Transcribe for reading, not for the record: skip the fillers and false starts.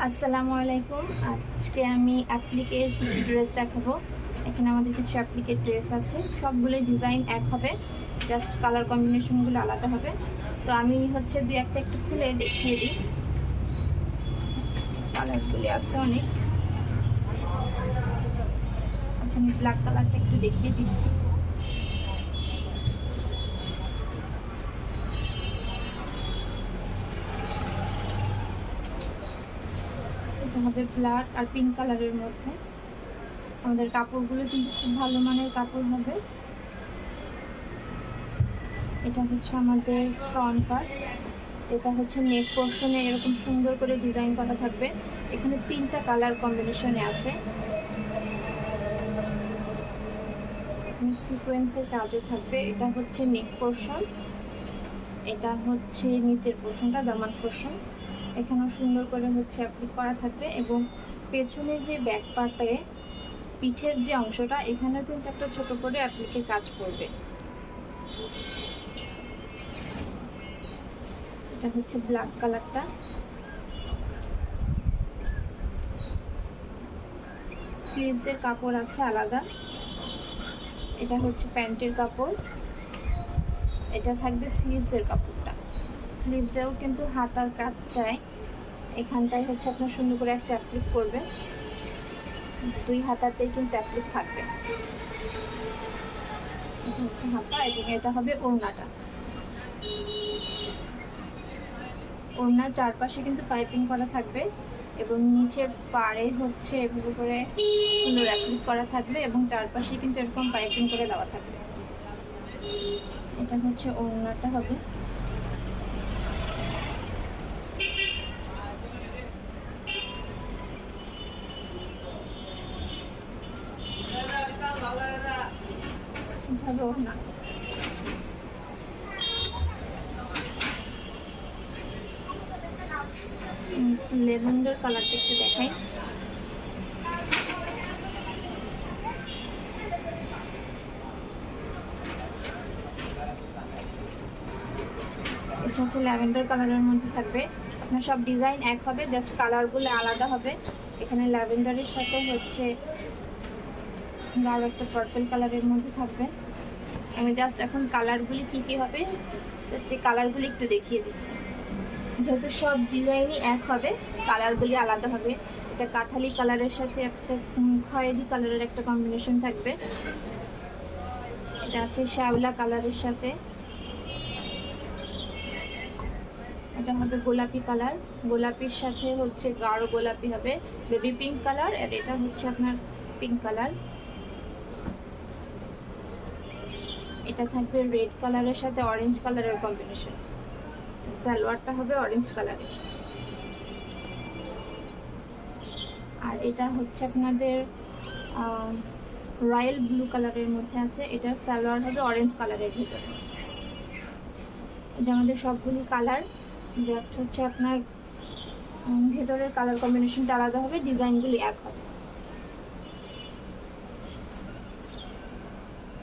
আসসালামু আলাইকুম। আজকে আমি অ্যাপ্লিকের কিছু ড্রেস দেখাবো। এখানে আমাদের কিছু অ্যাপ্লিকের ড্রেস আছে, সবগুলো ডিজাইন এক হবে, জাস্ট কালার কম্বিনেশনগুলো আলাদা হবে। তো আমি হচ্ছে দুই একটা একটু খুলে দেখিয়ে দিই। কালারগুলি আছে অনেক। আচ্ছা, আমি ব্ল্যাক কালারটা একটু দেখিয়ে দিচ্ছি। এটা হবে ব্ল্যাক আর পিঙ্ক কালারের মধ্যে। আমাদের কাপড়গুলো কিন্তু খুব ভালো মানের কাপড় হবে। এটা হচ্ছে আমাদের ফ্রন্ট পার্ট। এটা হচ্ছে নেক পোর্শনে এরকম সুন্দর করে ডিজাইন করা থাকবে। এখানে তিনটা কালার কম্বিনেশনে আছে। সিকোয়েন্সের কাজও থাকবে। এটা হচ্ছে নেক পোর্শন, এটা হচ্ছে নিচের পোর্শনটা দামান পোর্শন। এখানেও সুন্দর করে হচ্ছে অ্যাপ্লিক করা থাকবে এবং পেছনের যে ব্যাক পার্টে পিঠের যে অংশটা এখানেও কিন্তু একটা ছোট করে অ্যাপ্লিকের কাজ করবে। এটা হচ্ছে ব্ল্যাক কালারটা। স্লিভসের কাপড় আছে আলাদা। এটা হচ্ছে প্যান্টের কাপড়। এটা থাকবে স্লিভসের কাপড়টা। স্লিভসেও কিন্তু হাতার কাজটায় এখানটায় হচ্ছে আপনার সুন্দর করে একটা অ্যাপ্লিক করবে। দুই হাতাতেই কিন্তু অ্যাপ্লিক থাকবে। এটা হচ্ছে হাতা এবং এটা হবে ওড়নাটা। ওড়নার চারপাশে কিন্তু পাইপিং করা থাকবে এবং নিচের পাড়ে হচ্ছে এভাবে করে সুন্দর অ্যাপ্লিক করা থাকবে এবং চারপাশে কিন্তু এরকম পাইপিং করে দেওয়া থাকবে। এটা হচ্ছে ওড়নাটা হবে। ওড়না লেভেন্ডার কালারটা একটু দেখাই। এটা হচ্ছে ল্যাভেন্ডার কালারের মধ্যে থাকবে। আপনার সব ডিজাইন এক হবে, জাস্ট কালারগুলো আলাদা হবে। এখানে ল্যাভেন্ডারের সাথে হচ্ছে গাঢ় একটা পার্পল কালারের মধ্যে থাকবে। আমি জাস্ট এখন কালারগুলি কি হবে জাস্ট এই কালারগুলি একটু দেখিয়ে দিচ্ছি। যেহেতু সব ডিজাইনই এক হবে, কালারগুলি আলাদা হবে। এটা কাঠালি কালারের সাথে একটা খয়েরি কালারের একটা কম্বিনেশন থাকবে। এটা আছে শ্যাওলা কালারের সাথে। এটা হবে গোলাপি কালার, গোলাপির সাথে হচ্ছে গাঢ় গোলাপি হবে, বেবি পিঙ্ক কালার। আর এটা হচ্ছে আপনার পিঙ্ক কালার। এটা থাকবে রেড কালারের সাথে অরেঞ্জ কালারের কম্বিনেশন। সালোয়ারটা হবে অরেঞ্জ কালারের। আর এটা হচ্ছে আপনাদের রয়্যাল ব্লু কালারের মধ্যে আছে। এটার সালোয়ার হবে অরেঞ্জ কালারের ভিতরে। এটা আমাদের সবগুলি কালার, জাস্ট হচ্ছে আপনার ভেতরের কালার কম্বিনেশনটা আলাদা হবে, ডিজাইনগুলি এক হবে।